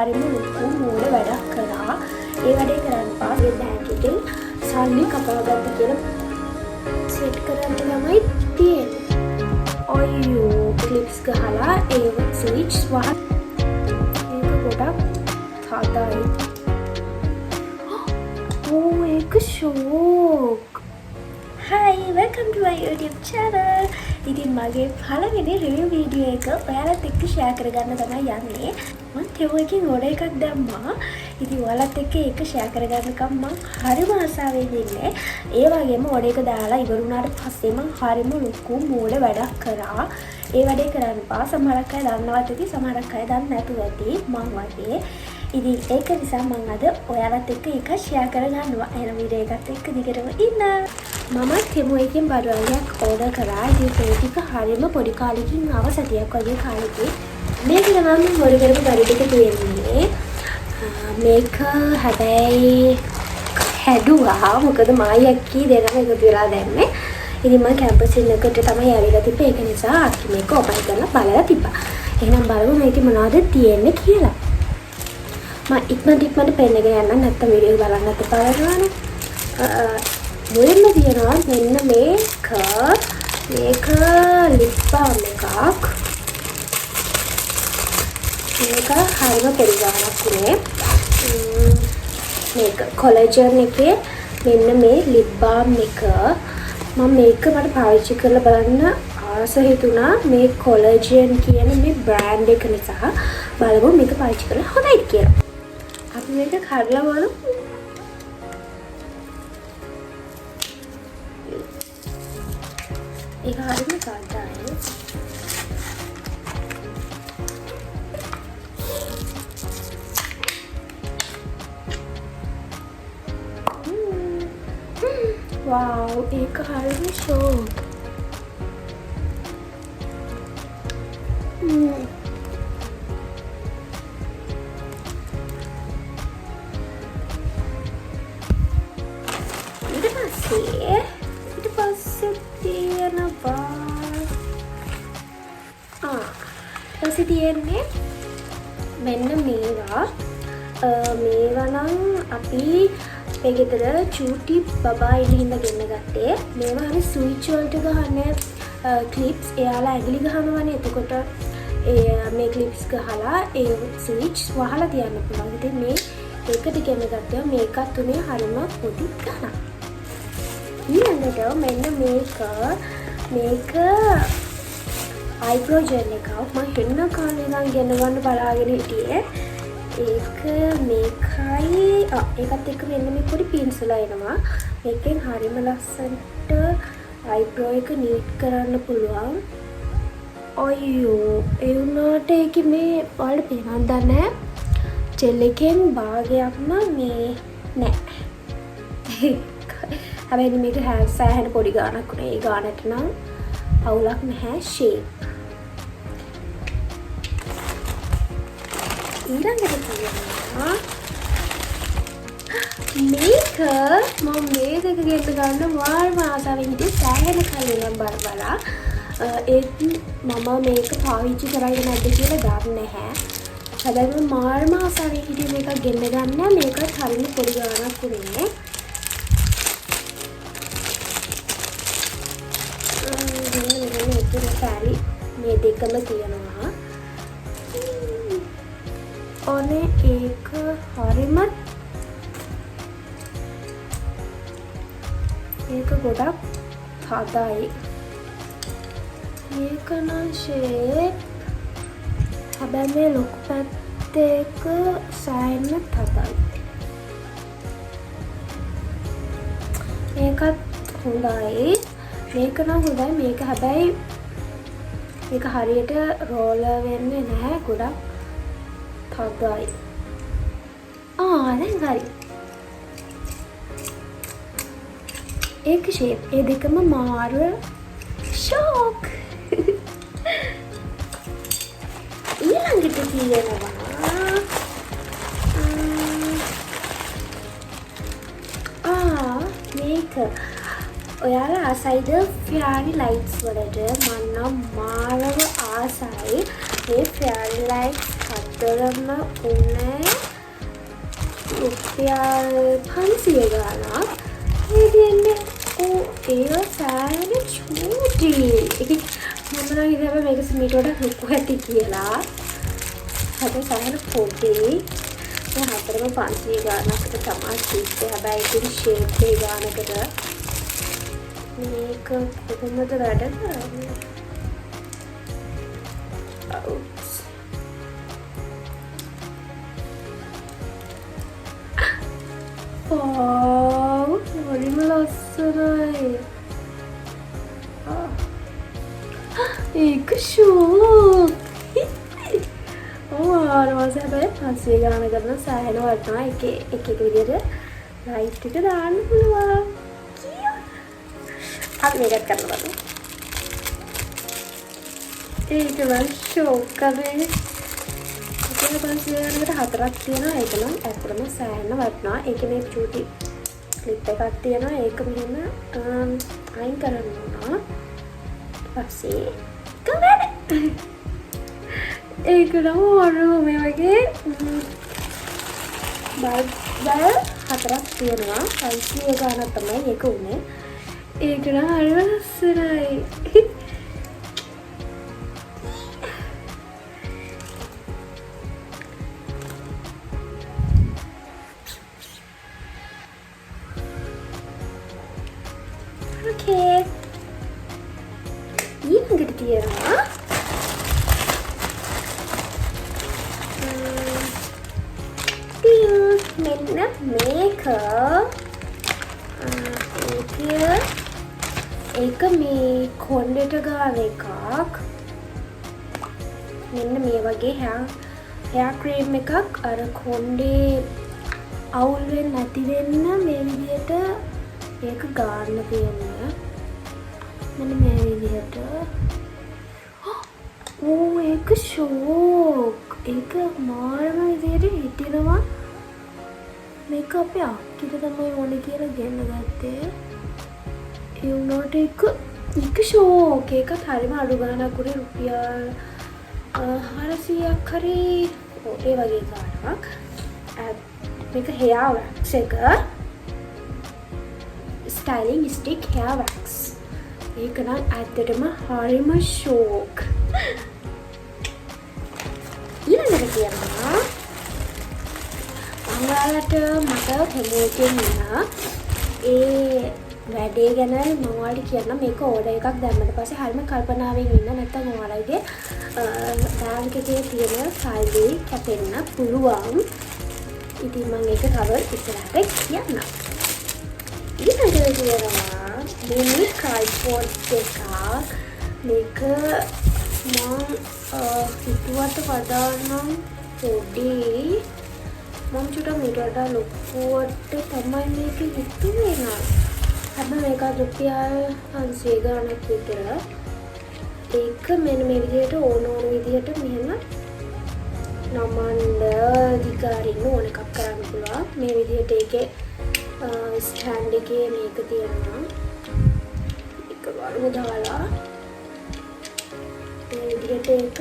හරිම ලොකු මෝඩ වැඩක් කරා. ඒ වැඩේ කරන්න පාස්ගේ බෑග් එකෙන් සල්ලි කපාගත්ත කියලා සෙට් කරන්න තමයි තියෙන්නේ. ඔයෝ ක්ලිප්ස් ගහලා ඒව ස්විච් වහ. ඒක ගොඩක් තදයි. ඕ ඒක ෂෝක්. Hi, welcome to my YouTube channel. ඉතින් මගේ පළවෙනි රිවිව් වීඩියෝ එක ඔයාලත් එක්ක ෂෙයා කරගන්න තමයි යන්නේ. මම ටෙව් එකකින් ඕඩර් එකක් දැම්මා. ඉතින් ඔයාලත් එක්ක ඒක ෂෙයා කරගන්නකම් මම හරිම ආසාවෙන් ඉන්නේ. ඒ වගේම ඕඩර් එක දාලා ඉවර වුණාට පස්සේ මම හරිම ලොකු මෝඩ වැඩක් කරා. ඒ වැඩේ කරන්න පා සමහරක් අය දන්නවත් ඇති, සමහරක් අය දන්නේ නැතුව ඇති මං වගේ. ඉතින් ඒක නිසා මම අද ඔයාලත් එක්ක ඒක ෂෙයා කරගන්නවා. එහෙනම් වීඩියෝ එකත් එක්ක දිගටම ඉන්න. මම ටෙමු එකෙන් බඩුවලියක් ඕඩර් කරා. ඉතින් ඒ ටික හරියම පොඩි කාලෙකින් ආව සතියක් වගේ කාලෙකින්. මේක තමයි මම ඕඩර් කරපු බඩු ටික තියෙන්නේ. මේක හැබැයි හැදුවා. මොකද මායි අක්කී දෙනම එකතු වෙලා දැම්මේ. ඉතින් මම කැම්පස් එකට තමයි ඇවිල්ලා තිබ්බේ. ඒක නිසා අක්කි මේක ඕපන් කරලා බලලා තිබ්බා. එහෙනම් බලමු මේකේ මොනවද තියෙන්නේ කියලා. මම ඉක්මනට පෙන්නගෙන යන්න නැත්නම් වීඩියෝ බලන්නත් එපා වෙනවනේ. මුලින්ම තියෙනවා මෙන්න මේක ලිප් බාම් එකක්. මේක හරිම පොඩි ගානක් උනේ. මේක කොලජන් එකේ මෙන්න මේ ලිප් බාම් එක. මම මේක මට පාවිච්චි කරලා බලන්න ආස හිතුණා මේ කොලජන් කියන මේ බ්‍රෑන්ඩ් එක නිසා. බලමු මේක පාවිච්චි කරලා හොඳයි කියලා. අපි මේක කරලා බලමු. ඒක හරිම කාටයි. wow ඒක හරිම ෂෝක්. ඊට පස්සේ තියෙනවා ඊපස්සේ තියෙන්නේ මෙන්න මේවා. මේවා නම් අපි මේ ගෙදර චූටි බබා ඉන්න හින්දා ගෙන්න ගත්තේ. මේවා හරි ස්විච් වලට ගහන ක්ලිප්ස්. එයාලා ඇඟිලි ගහනවානේ. එතකොට මේ ක්ලිප්ස් ගහලා ඒ ස්විච් වහලා තියන්න පුළුවන්. ඉතින් මේ ඒකට ගෙන්න ගත්තා. මේකත් උනේ හරිම පොඩි ගණන්. ඊළඟට මෙන්න මේක අයිබ්‍රෝ ජෙල් එකක්. මම හෙන්න කාලේ ඉඳන් ගෙනවන්න බලාගෙන හිටියේ. ඒක මේකයි. ඒකත් එක්ක මෙන්න මේ පොඩි පින්සල එනවා. මේකෙන් හරිම ලස්සනට අයිබ්‍රෝ එක නීට් කරන්න පුළුවන්. අයියෝ ඒ වුණාට ඒකේ මේ ඔයාලට පේනවද නැහැ? ජෙල් එකෙන් භාගයක්ම මේ නැහැ. හැබැයි මේක සෑහෙන පොඩි ගානක් උනේ. ඒ ගානට නම් අවුලක් නැහැ. ෂේප්. ඊළඟට තියෙනවා මේක. මම මේ දෙක ගෙන්න ගන්න මාර්ම ආසාවෙන් හිටියේ සෑහෙන කලින් බලලා. ඒත් මම මේක පාවිච්චි කරන්නේ නැද්ද කියලා දන්නේ නැහැ. හැබැයි මම මාර්ම ආසාවෙන් හිටියේ මේක ගෙන්න ගන්න. මේකත් හරිම පොඩි ගානක් උනේ. සාරි මේ දෙකම තියෙනවා. ඔනේ ඒක හරිම ඒක ගොඩක් තදයි. මේක නම් ෂේප්. හැබැයි මේ ලොකු පැත්තේක සයින්න තදයි. මේකත් හොඳයි. මේක නම් හොඳයි. මේක හැබැයි මේක හරියට රෝල වෙන්නේ නැහැ. ගොඩක් තදයි. දැන් හරි. ඒක ෂේප්. ඒ දෙකම මාර ෂෝක්. ඊළඟට තියෙනවා මේක. ඔයාලා ආසයිද ෆෙයාරි ලයිට්ස් වලට? මම නම් මාරව ආසයි මේ ෆෙයාරි ලයිට්ස් ඇත්තරම උන්නේ රුපියල් 500 ගාණක්. ඒ කියන්නේ ඒ සෑහෙන චූටි. මම නම් ඉතින් මේක මීට වඩා ලොකු ඇති කියලා. හැබැයි සෑහෙන පොඩි. මේ හතරම 500 ගාණකට තමයි තිබ්බේ. හැබැයි ඉතින් ෂේප් එක ගානකට මේක කොහොමද වැඩ කරන්නේ? Oh, horiම ලස්සනයි. ඒක ෂෝක්. ආරවස හැබැයි 500 ගාන කරන සෑහෙන වටනවා. එක විදිහට ලයිට් එක දාන්න පුළුවන්. අපි මේකත් කරන්න බලමු. ඒක නම් ෂෝක් කරේ. 500 ගානකට හතරක් තියෙනවා. ඒක නම් ඇත්තටම සෑහෙන වටනවා. ඒක මේ චූටි ක්ලිප් එකක් තියෙනවා. ඒක මෙහෙම අයින් කරන්න ඕන. පස්සේ කවද? ඒක නම් වරෝ මේ වගේ බල්බ් හතරක් තියෙනවා. 500 ගානක් තමයි ඒක උනේ. ඒක නම් හරි ලස්සනයි. Okay. ඊළඟට තියෙනවා මෙන්න මේක. ඒක මේ කොණ්ඩෙට ගාව එකක්. මෙන්න මේ වගේ hair cream එකක්. අර කොණ්ඩේ අවුල් වෙන්නේ නැති වෙන්න මේ විදිහට ඒක ගන්න තියෙනවා. මෙන්න මේ විදිහට. ඕ ඒක ෂෝක්. ඒක මාරම විදිහට හිටිනවා. මේක අපේ අක්කිට තමයි ඕනේ කියලා ගෙන්න ගත්තේ. ඒ වුණාට ඒක ෂෝක්. ඒකත් හරිම අඩු ගාණක් උනේ රුපියල් 400ක් හරි ඒ වගේ ගාණක්. මේක hair wax එක. Styling stick hair wax. ඒක නම් ඇත්තටම හරිම ෂෝක්. ඊළඟට කියනවා ඔයාලට මට ප්‍රමෝට් වෙන්න ඒ වැඩේ ගැන මම ඔයාලට කියන්න. මේක ඕඩර් එකක් දැම්මට පස්සේ හරිම කල්පනාවෙන් ඉන්න. නැත්නම් ඔයාලගේ බෑග් එකේ තියෙන ෆයිල් එක කැපෙන්න පුළුවන්. ඉතින් මම ඒක තව ඉස්සරහට කියන්නම්. ඊළඟට කියනවා මිනි ට්‍රයිපෝඩ් එකක්. මේක මම හිතුවට වඩා නම් පොඩි. මම චුට්ටක් මීට වඩා ලොකුවට තමයි මේක හිතුවේ නේද? හැබැයි මේක රුපියල් 500 ගාණක් විතර. ඒක මෙන්න මේ විදිහට ඕන විදිහට මෙහෙම නමන්න දිගාරින්න ඕන එකක් කරන්න පුළුවන්. මේ විදිහට ඒකේ ස්ටෑන්ඩ් එකේ මේක තියෙනවා. එක වරුම දාලා මේ විදිහට ඒක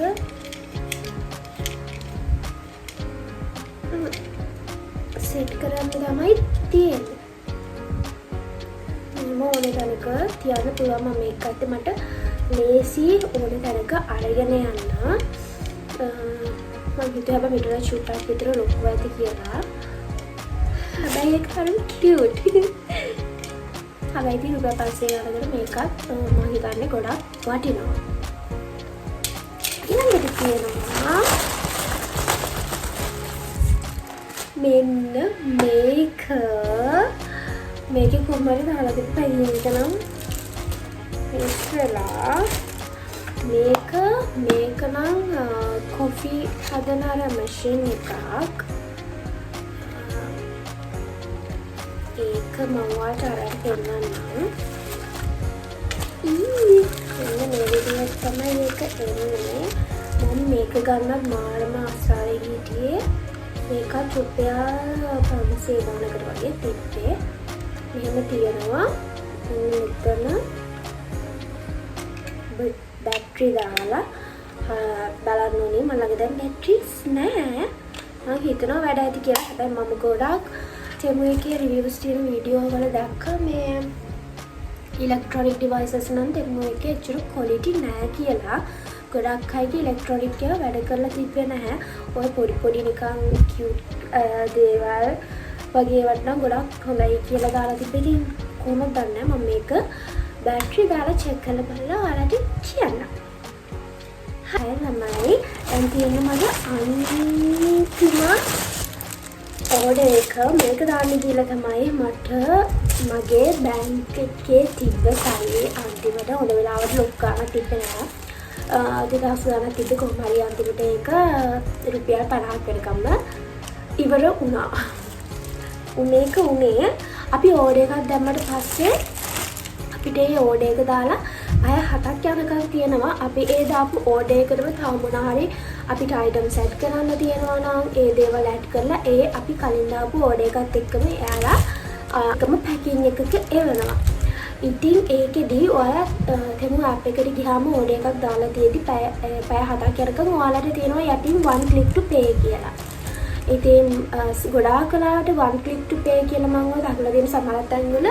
සෙට් කරන්න තමයි තියෙන්නේ. මම ඕනේ තැනක තියන්න පුළුවන්. මම මේක අතේ මට ලේසි ඕනේ තැනක අරගෙන යන්න. මම හිතුවා මීට වඩා චුට්ටක් විතර ලොකු ඇති කියලා. හැබැයි ඒක හරිම කියුට්. හැබැයි ඉතින් රුපියල් 500 ගානකට මේකත් මම හිතන්නේ ගොඩක් වටිනවා. ඊළඟට තියෙනවා මෙන්න මේක. මේකේ කොහොමද දාලා තිබ්බයි මේක නම් ඉස්සලා මේක නම් කොෆි හදන අර මැෂින් එකක්. ඒක මම ඔයාලට අරන් දෙන්නම්. මෙන්න මේ විදිහට තමයි මේක එන්නේ. මම මේක ගන්නත් මාරම ආසාවෙන් හිටියේ. මේකත් රුපියල් 500 ගානකට වගේ තිබ්බේ. මෙහෙම තියෙනවා. මෙතන බැටරි දාලා බලන්න ඕනේ. මම ළඟ දැන් බැටරිස් නැහැ. මම හිතනවා වැඩ ඇති කියලා. හැබැයි මම ගොඩක් තෙමු එකේ රිවිව්ස් තියෙන වීඩියෝ වල දැක්කා මේ ඉලෙක්ට්‍රොනික ඩිවයිසස් නම් තෙමු එකේ ඇත්තට ක්වොලිටි නැහැ කියලා. ගොඩක් අයගේ ඉලෙක්ට්‍රොනික් ඒවා වැඩ කරලා තිබ්බේ නැහැ. ඔය පොඩි නිකන් කියුට් දේවල් වගේ ඒවත් නම් ගොඩක් හොඳයි කියලා දාලා තිබ්බේ. ඉතින් කොහොමද දන්නේ මම මේක බැටරි දාලා චෙක් කරලා බලලා ඔයාලට කියන්න. හරි ළමයි. දැන් තියෙන්නේ මගේ අන්තිම ඕඩර් එක. මේක දාන්න කියලා තමයි මට මගේ බැංක් එකේ තිබ්බ සල්ලි අන්තිමට හොඳ වෙලාවට ලොක් ගන්න තිබ්බේ නැහැ. 2000 ගණන් තිබ්බේ කොහොම හරි අන්තිමට ඒක රුපියල් 50ක් වෙනකම්ම ඉවර වුණා. උනේ අපි ඕඩර් එකක් දැම්මට පස්සේ අපිට ඒ ඕඩර් එක දාලා අය 7ක් යනකම් තියෙනවා. අපි ඒ දාපු ඕඩර් එකටම තව මොනවා හරි අපිට අයිටම්ස් ඇඩ් කරන්න තියෙනවා නම් ඒ දේවල් ඇඩ් කරලා ඒ අපි කලින් දාපු ඕඩර් එකත් එක්කම එයාලා එකම පැකින් එකක එවනවා. ඉතින් ඒකෙදී ඔයාලා තෙමු ඇප් එකට ගියාම ඕඩර් එකක් දාලා තියෙදි පැය 7ක් යනකම් ඔයාලට තියෙනවා යටින් one click to pay කියලා. ඉතින් ගොඩාක් කලාවට one click to pay කියලා මම දක්වලා දෙන සමහර තැන්වල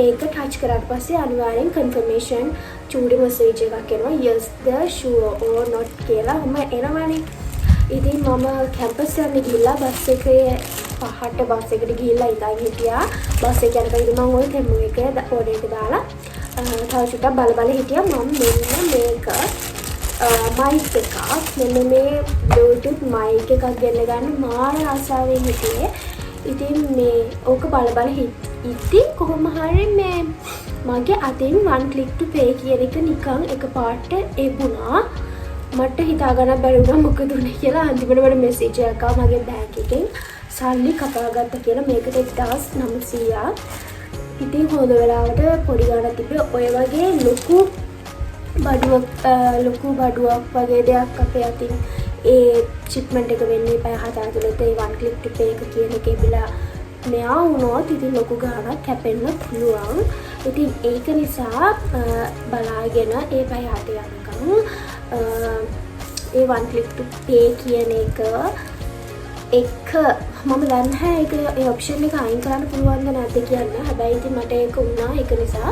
ඒක ටච් කරාට පස්සේ අනිවාර්යෙන් confirmation චූඩි message එකක් එනවා yes the sure or not කියලා. ඔහම එනවනේ. ඉතින් මම කැම්පස් යන්න ගිහිල්ලා බස් එකේ 5ට බස් එකට ගිහිල්ලා ඉඳන් හිටියා. බස් එක යනකම් ඉතින් මම ওই තෙමු එකේ ඕඩර් එක දාලා තව චුට්ටක් බල හිටියා. මම මෙන්න මේක මයික් එකක් මෙන්න මේ බ්ලූටූත් මයික් එකක් ගෙන්න ගන්න මාර ආසාවෙන් හිටියේ. ඉතින් මේ ඕක බල ඉතින් කොහොම හරි මේ මගේ අතින් one click to pay කියන එක නිකන් එකපාරට එබුණා. මට හිතා ගන්න බැරි වුණා මොකද උනේ කියලා. අන්තිමට මට මෙසේජ් එකක් ආවා මගේ බැංක් එකෙන් සල්ලි කපා ගත්තා කියලා. මේකට 1900ක්. ඉතින් හොඳ වෙලාවට පොඩි ගාණක් තිබ්බේ. ඔය වගේ ලොකු බඩුවක් වගේ දෙයක් අපේ අතින් ඒ shipment එක වෙන්නේ පැය 7 ඇතුළත ඒ one click to pay එක කියන එක එබිලා මෙයා වුණොත් ඉතින් ලොකු ගාණක් කැපෙන්න පුළුවන්. ඉතින් ඒක නිසා බලාගෙන ඒ පැය 7 යනකම් ඒ one click to pay කියන එක මම දන්නේ නැහැ ඒක ඒ ඔප්ෂන් එක අයින් කරන්න පුළුවන්ද නැද්ද කියන්නේ. හැබැයි ඉතින් මට ඒක වුණා. ඒක නිසා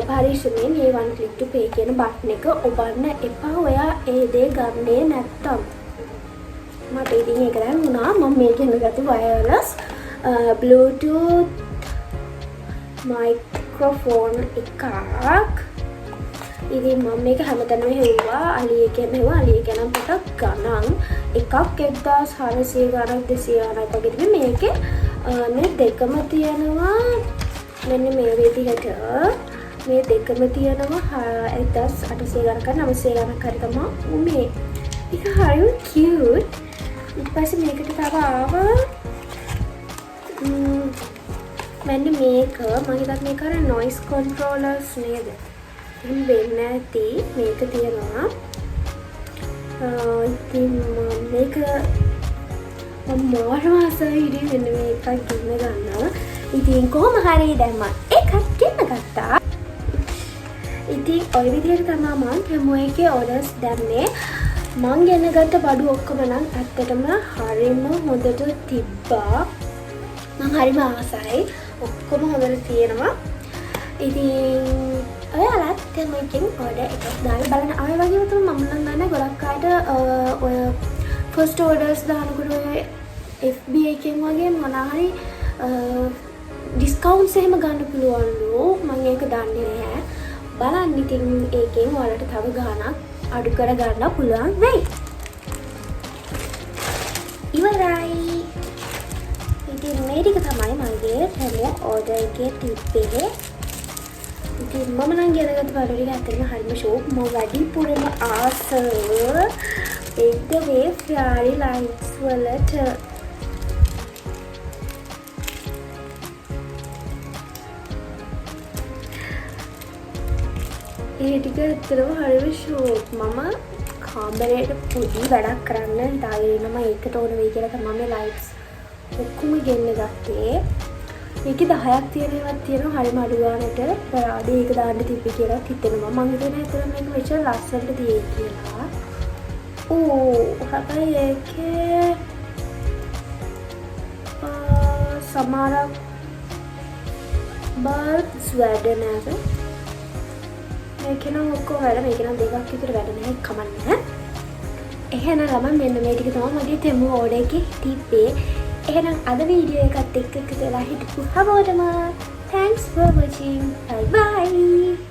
පරිස්සමෙන් මේ one click to pay කියන බටන් එක ඔබන්න එපා. ඔයා ඒ දේ ගන්නේ නැත්තම්. මට ඉතින් ඒක දැන් වුණා. මම මේකෙන් ගත්තේ wireless bluetooth microphone එකක්. ඉතින් මම මේක හැමතැනම හෙව්වා. අලි එකෙන් හෙව්වා. අලි එක නම් පොඩක් ගණන් එකක් 1400 ගණන් 200 ගණන් වගේ තිබෙන්නේ. මේකේ මේ දෙකම තියෙනවා මෙන්න මේ විදිහට. මේ දෙකම තියෙනවා 1800 ගණන් 900 ගණන් හරි තමයි උනේ. ඒක හරිම කියුට්. ඊට පස්සේ මේකට තව ආවා මෙන්න මේක. මම හිතන්නේ මේක අර noise controllers නේද? එහෙනම් වෙන්නේ නැති මේක තියෙනවා. ඉතින් මේක මම මාරවාසයි ඉතින් මේක ගින්න ගන්නවා. ඉතින් කොහොම හරි දැන් මම එකක් ගෙන්න ගත්තා. ඉතින් ඔය විදිහට තමයි මම තෙමු එකේ orders දැම්මේ. මං ගෙන ගත්ත බඩු ඔක්කොම නම් ඇත්තටම හරිම හොඳට තිබ්බා. මං හරිම ආසයි. ඔක්කොම හොඳට තියෙනවා. ඉතින් ඔයාලත් තෙමු එකෙන් order එකක් දාලා බලන්න. ආයෙ වගේම තමයි මම නම් දන්නේ ගොඩක් අයට ඔය first orders දානකොට ඔය FB එකෙන් වගේ මොනවා හරි discounts එහෙම ගන්න පුළුවන්ලු. මම ඒක දන්නේ නැහැ. බලන්න ඉතින් ඒකෙන් ඔයාලට තව ගාණක් අඩු කර ගන්න පුළුවන් වෙයි. ඉවරයි. ඉතින් මේ ටික තමයි මගේ තෙමු order එකේ තිබ්බේ. ඉතින් මම නම් ගෙනගත්ත බඩු ටික ඇත්තටම හරිම ෂෝක්. මම වැඩිපුරම ආසව එක්ද මේ ෆෙයාරි ලයිට්ස් වලට ඒ ටික ඇත්තටම හරිම ෂෝක්. මම කාමරේට පොඩි වැඩක් කරන්න හිතාගෙන ඉන්නවා. ඒකට ඕන වෙයි කියලා තමයි මේ ලයිට්ස් ඔක්කොම ගෙන්න ගත්තේ. මේකේ 10ක් තියෙන ඒවාත් තියෙනවා හරිම අඩු ගානට. පරාදී ඒක දාන්න තිබ්බේ කියලා හිතෙනවා. මම හිතන්නේ ඇත්තටම මේක මෙච්චර ලස්සනට තියෙයි කියලා. හැබැයි ඒකේ සමහරක් බල්බ්ස් වැඩ නැහැ. මේක නම් ඔක්කොම වැඩ. මේක නම් දෙකක් විතර වැඩ නැහැ. කමන්නේ. එහෙනම් ළමයි මෙන්න මේ ටික තමයි මගේ තෙමු ඕඩර් එකේ තිබ්බේ. එහෙනම් අද වීඩියෝ එකත් එක්ක එකතු වෙලා හිටපු හැමෝටම thanks for watching. Bye bye.